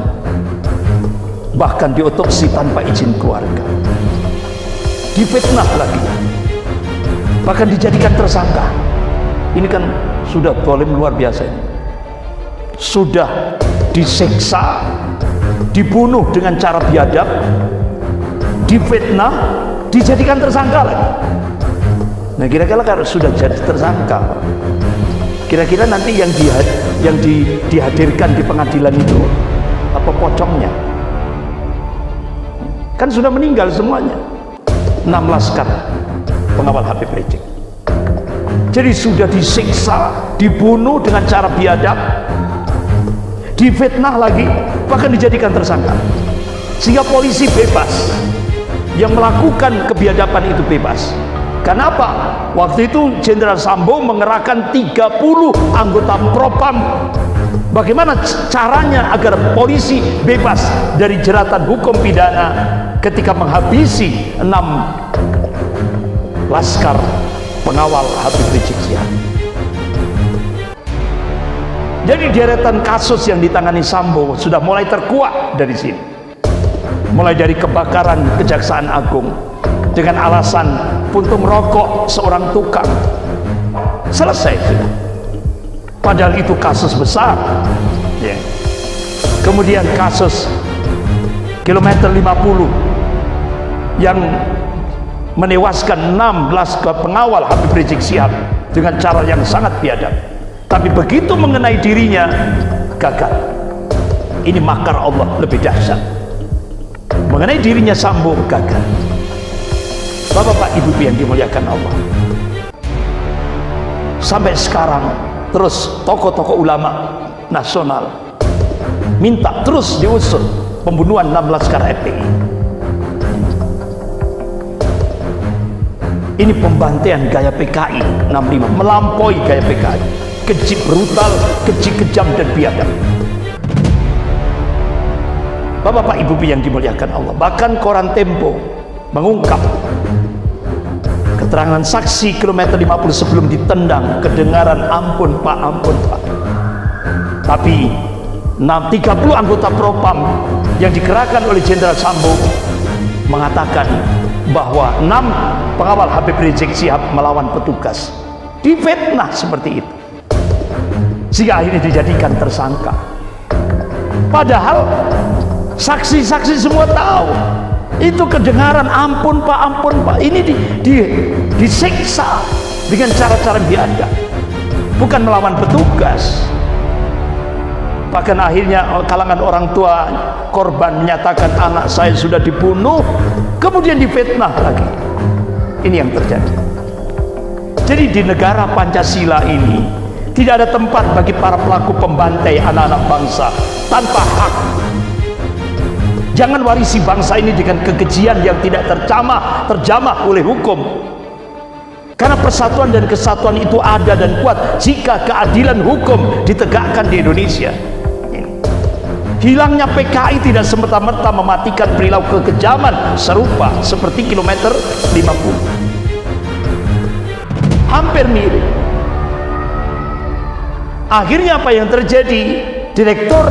bahkan diotopsi tanpa izin keluarga, difitnah lagi, bahkan dijadikan tersangka. Ini kan sudah zalim luar biasa ini. Sudah disiksa, dibunuh dengan cara biadab, difitnah, dijadikan tersangka lagi. Nah, kira-kira kalau sudah jadi tersangka, kira-kira nanti yang dihadirkan di pengadilan itu apa pocongnya? Kan sudah meninggal semuanya, 6 laskar pengawal Habib Rizik. Jadi sudah disiksa, dibunuh dengan cara biadab, difitnah lagi, bahkan dijadikan tersangka. Sehingga polisi bebas, yang melakukan kebiadaban itu bebas. Kenapa? Waktu itu Jenderal Sambo mengerahkan 30 anggota Propam. Bagaimana caranya agar polisi bebas dari jeratan hukum pidana ketika menghabisi 6 laskar pengawal Habib Rizik Syihab? Jadi deretan kasus yang ditangani Sambo sudah mulai terkuak dari sini. Mulai dari kebakaran Kejaksaan Agung dengan alasan puntung rokok seorang tukang, selesai sudah. Padahal itu kasus besar, ya. Kemudian kasus kilometer 50 yang menewaskan 6 laskar pengawal Habib Rizik Syihab dengan cara yang sangat biadab. Tapi begitu mengenai dirinya, gagal. Ini makar Allah lebih dahsyat. Mengenai dirinya Sambo, gagal. Bapak-bapak, ibu yang dimuliakan Allah, sampai sekarang terus tokoh-tokoh ulama nasional minta terus diusut pembunuhan 6 laskar FPI. Ini pembantaian gaya PKI 65, melampaui gaya PKI, keji, brutal, keji, kejam, dan biadab. Bapak-bapak, ibu yang dimuliakan Allah, bahkan koran Tempo mengungkap keterangan saksi kilometer 50 sebelum ditendang, kedengaran ampun Pak, ampun Pak. Tapi 30 anggota Propam yang dikerahkan oleh Jenderal Sambo mengatakan bahwa 6 pengawal Habib Rizik Syihab melawan petugas, difitnah seperti itu, sehingga akhirnya dijadikan tersangka. Padahal saksi-saksi semua tahu itu kedengaran ampun Pak, ampun Pak. Ini disiksa dengan cara-cara biadab, bukan melawan petugas. Bahkan akhirnya kalangan orang tua korban menyatakan anak saya sudah dibunuh, kemudian difitnah lagi. Ini yang terjadi. Jadi di negara Pancasila ini tidak ada tempat bagi para pelaku pembantai anak-anak bangsa tanpa hak. Jangan warisi bangsa ini dengan kekejian yang tidak terjamah oleh hukum. Karena persatuan dan kesatuan itu ada dan kuat jika keadilan hukum ditegakkan di Indonesia. Hilangnya PKI tidak semata-mata mematikan perilaku kekejaman serupa seperti kilometer 50. Hampir mirip. Akhirnya apa yang terjadi? Direktur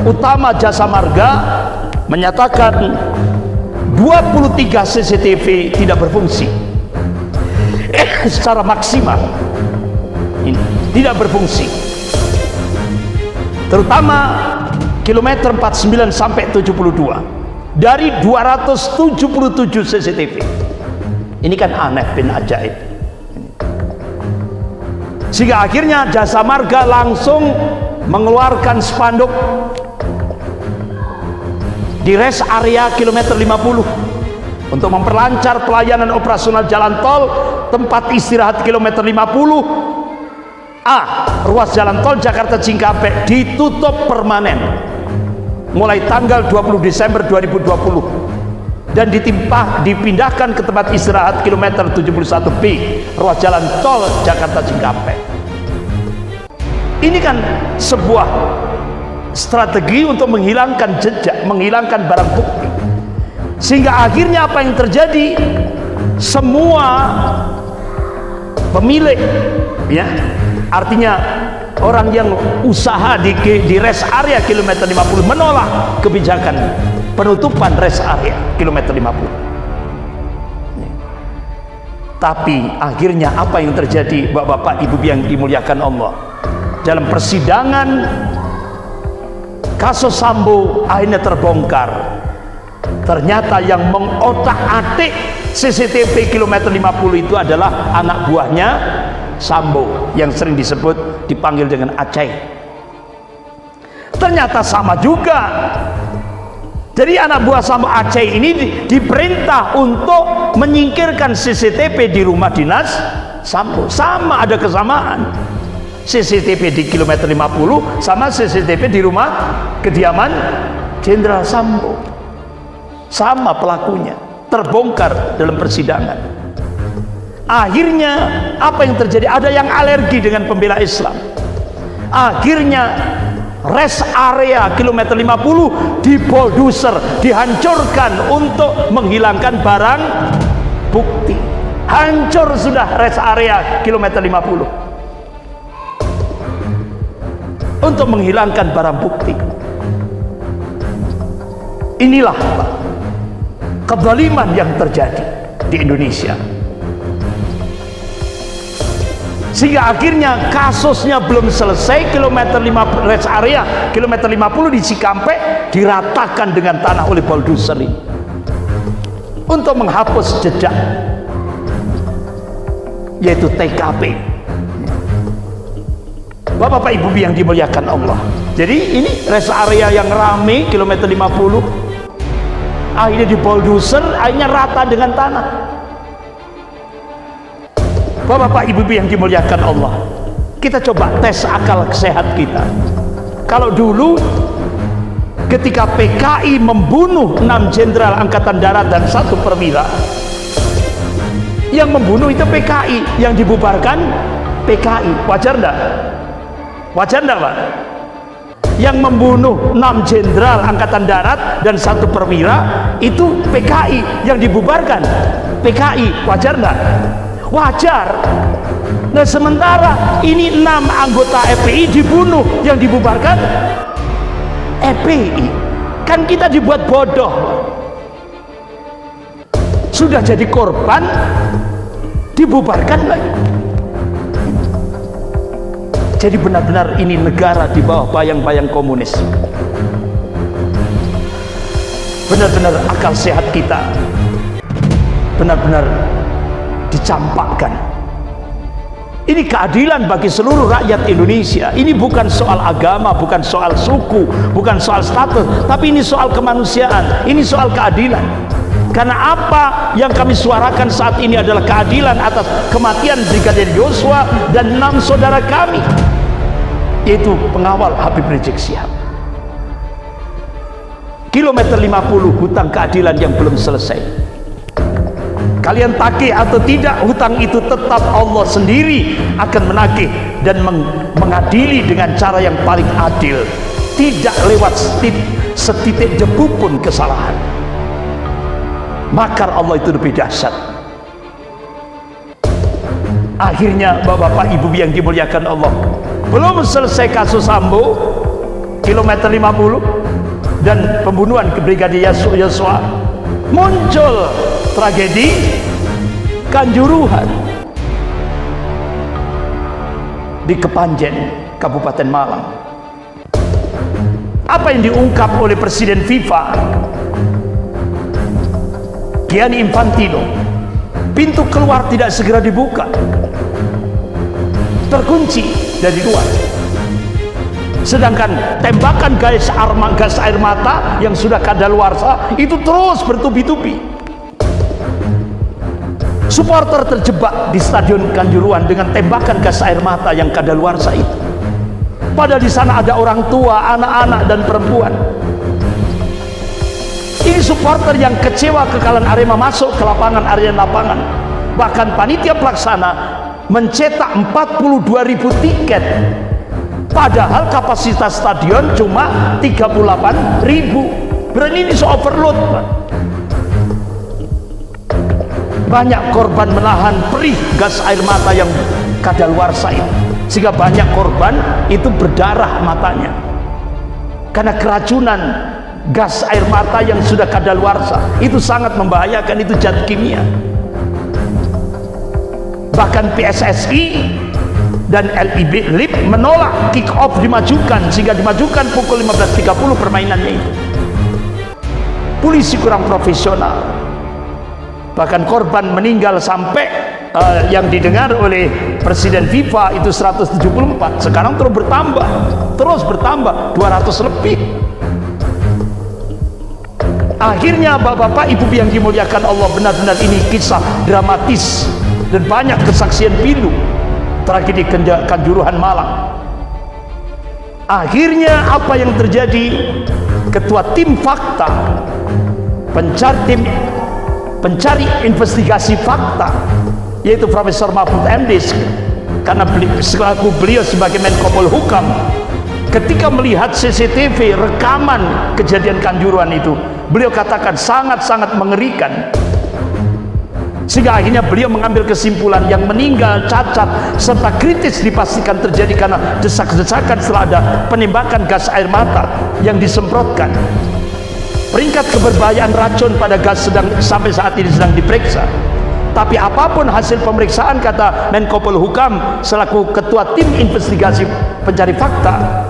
Utama Jasa Marga menyatakan 23 CCTV tidak berfungsi secara maksimal. Ini tidak berfungsi, terutama kilometer 49 sampai 72 dari 277 CCTV. Ini kan aneh bin ajaib. Sehingga akhirnya Jasa Marga langsung mengeluarkan spanduk di rest area kilometer 50 untuk memperlancar pelayanan operasional jalan tol. Tempat istirahat kilometer 50A ruas jalan tol Jakarta Cikampek ditutup permanen mulai tanggal 20 Desember 2020 dan dipindahkan ke tempat istirahat kilometer 71B ruas jalan tol Jakarta Cikampek. Ini kan sebuah strategi untuk menghilangkan jejak, menghilangkan barang bukti, sehingga akhirnya apa yang terjadi, semua pemilik, ya, artinya orang yang usaha di rest area kilometer 50 menolak kebijakan penutupan rest area kilometer 50. Tapi akhirnya apa yang terjadi, Bapak-bapak, Ibu yang dimuliakan Allah, dalam persidangan kasus Sambo akhirnya terbongkar. Ternyata yang mengotak-atik CCTV kilometer 50 itu adalah anak buahnya Sambo yang sering disebut, dipanggil dengan Aceh. Ternyata sama juga. Jadi anak buah Sambo Aceh ini diperintah untuk menyingkirkan CCTV di rumah dinas Sambo. Sama, ada kesamaan. CCTV di kilometer 50 sama CCTV di rumah kediaman Jenderal Sambo. Sama pelakunya, terbongkar dalam persidangan. Akhirnya apa yang terjadi? Ada yang alergi dengan pembela Islam. Akhirnya rest area kilometer 50 dibuldoser, dihancurkan untuk menghilangkan barang bukti. Hancur sudah rest area kilometer 50 untuk menghilangkan barang bukti. Inilah kezaliman yang terjadi di Indonesia, sehingga akhirnya kasusnya belum selesai. Kilometer 5 rest area kilometer 50 di Cikampek diratakan dengan tanah oleh bulldozer ini untuk menghapus jejak, yaitu TKP. Bapak-bapak, Ibu yang dimuliakan Allah, jadi ini rest area yang rame kilometer 50 akhirnya di bulldozer, akhirnya rata dengan tanah. Bapak-bapak, Ibu yang dimuliakan Allah, kita coba tes akal sehat kita. Kalau dulu ketika PKI membunuh 6 jenderal angkatan darat dan 1 perwira, yang membunuh itu PKI, yang dibubarkan PKI, wajar enggak? Wajar enggak, Pak? Yang membunuh 6 jenderal angkatan darat dan 1 perwira itu PKI, yang dibubarkan PKI, wajar enggak? Wajar. Nah, sementara ini 6 anggota FPI dibunuh, yang dibubarkan FPI. Kan kita dibuat bodoh, sudah jadi korban dibubarkan lagi. Jadi benar-benar ini negara di bawah bayang-bayang komunis. Benar-benar akal sehat kita benar-benar dicampakkan. Ini keadilan bagi seluruh rakyat Indonesia. Ini bukan soal agama, bukan soal suku, bukan soal status, tapi ini soal kemanusiaan, ini soal keadilan. Karena apa yang kami suarakan saat ini adalah keadilan atas kematian Brigadir Yosua dan 6 saudara kami, yaitu pengawal Habib Rizik Syihab. Kilometer 50 hutang keadilan yang belum selesai. Kalian tagih atau tidak, hutang itu tetap Allah sendiri akan menagih dan mengadili dengan cara yang paling adil. tidak lewat setitik debu pun kesalahan. Makar Allah itu lebih dahsyat. Akhirnya bapak-bapak ibu yang dimuliakan Allah, belum selesai kasus Sambo kilometer 50 dan pembunuhan ke Brigadir Yosua, muncul tragedi Kanjuruhan di Kepanjen, Kabupaten Malang. Apa yang diungkap oleh Presiden FIFA Gianni Infantino? Pintu keluar tidak segera dibuka, terkunci dari luar. Sedangkan tembakan gas air mata yang sudah kadaluarsa itu terus bertubi-tubi. Supporter terjebak di Stadion Kanjuruhan dengan tembakan gas air mata yang kadaluarsa itu. Padahal di sana ada orang tua, anak-anak dan perempuan. Ini supporter yang kecewa kekalahan Arema masuk ke lapangan. Bahkan panitia pelaksana mencetak 42.000 tiket, padahal kapasitas stadion cuma 38.000. Berarti ini overload, Pak. Banyak korban menahan perih gas air mata yang kadaluarsa itu, sehingga banyak korban itu berdarah matanya karena keracunan gas air mata yang sudah kadaluarsa. Itu sangat membahayakan, itu zat kimia. Bahkan PSSI dan LIB menolak kick off dimajukan, sehingga dimajukan pukul 15.30 permainannya itu. Polisi kurang profesional, bahkan korban meninggal sampai yang didengar oleh Presiden FIFA itu 174, sekarang terus bertambah 200 lebih. Akhirnya bapak-bapak ibu yang dimuliakan Allah, benar-benar ini kisah dramatis dan banyak kesaksian pilu tragedi Kanjuruhan Malang. Akhirnya apa yang terjadi? Ketua tim fakta, pencari investigasi fakta, yaitu Profesor Mahfud MD, karena beliau sebagai Menko Polhukam, ketika melihat CCTV rekaman kejadian Kanjuruhan itu, beliau katakan sangat-sangat mengerikan. Sehingga akhirnya beliau mengambil kesimpulan yang meninggal, cacat, serta kritis dipastikan terjadi karena desak-desakan setelah ada penembakan gas air mata yang disemprotkan. Peringkat keberbahayaan racun pada gas sampai saat ini sedang diperiksa. Tapi apapun hasil pemeriksaan, kata Menko Polhukam selaku ketua tim investigasi pencari fakta,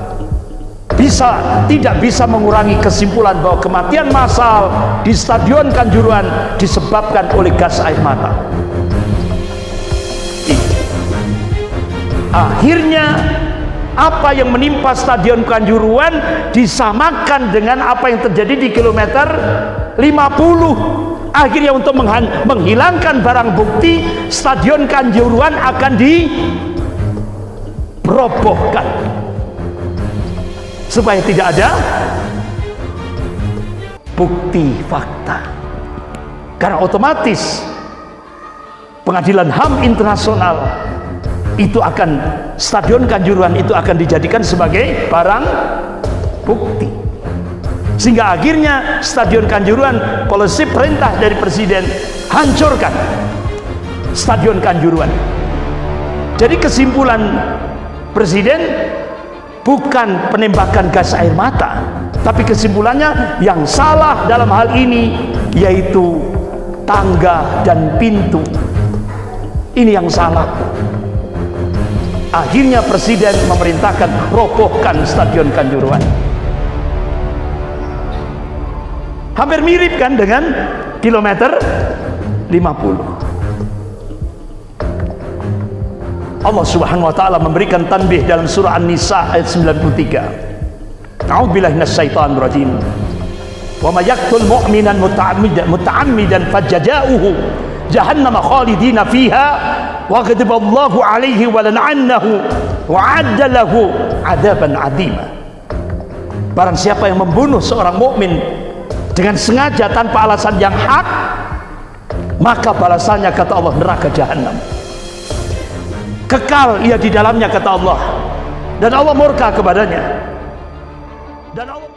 tidak bisa mengurangi kesimpulan bahwa kematian massal di Stadion Kanjuruhan disebabkan oleh gas air mata. Akhirnya apa yang menimpa Stadion Kanjuruhan disamakan dengan apa yang terjadi di kilometer 50. Akhirnya untuk menghilangkan barang bukti, Stadion Kanjuruhan akan dirobohkan supaya tidak ada bukti fakta. Karena otomatis Pengadilan HAM internasional itu akan, Stadion Kanjuruhan itu akan dijadikan sebagai barang bukti. Sehingga akhirnya Stadion Kanjuruhan, polisi perintah dari Presiden, hancurkan Stadion Kanjuruhan. Jadi kesimpulan Presiden bukan penembakan gas air mata, tapi kesimpulannya yang salah dalam hal ini yaitu tangga dan pintu. Ini yang salah. Akhirnya Presiden memerintahkan robohkan Stadion Kanjuruhan. Hampir mirip kan dengan kilometer 50. Allah Subhanahu wa taala memberikan tanbih dalam surah An-Nisa ayat 93. A'udzubillahi minasyaitonir rajim. Wa may yaqtul mu'minan muta'ammidan fajza'uhu jahannam khalidina fiha wa ghadiballahu 'alaihi wa lan'anahu wa 'adda lahu 'adzaban 'adzima. Barang siapa yang membunuh seorang mukmin dengan sengaja tanpa alasan yang hak, maka balasannya, kata Allah, neraka jahanam. Kekal ia di dalamnya, kata Allah, dan Allah murka kepadanya. dan Allah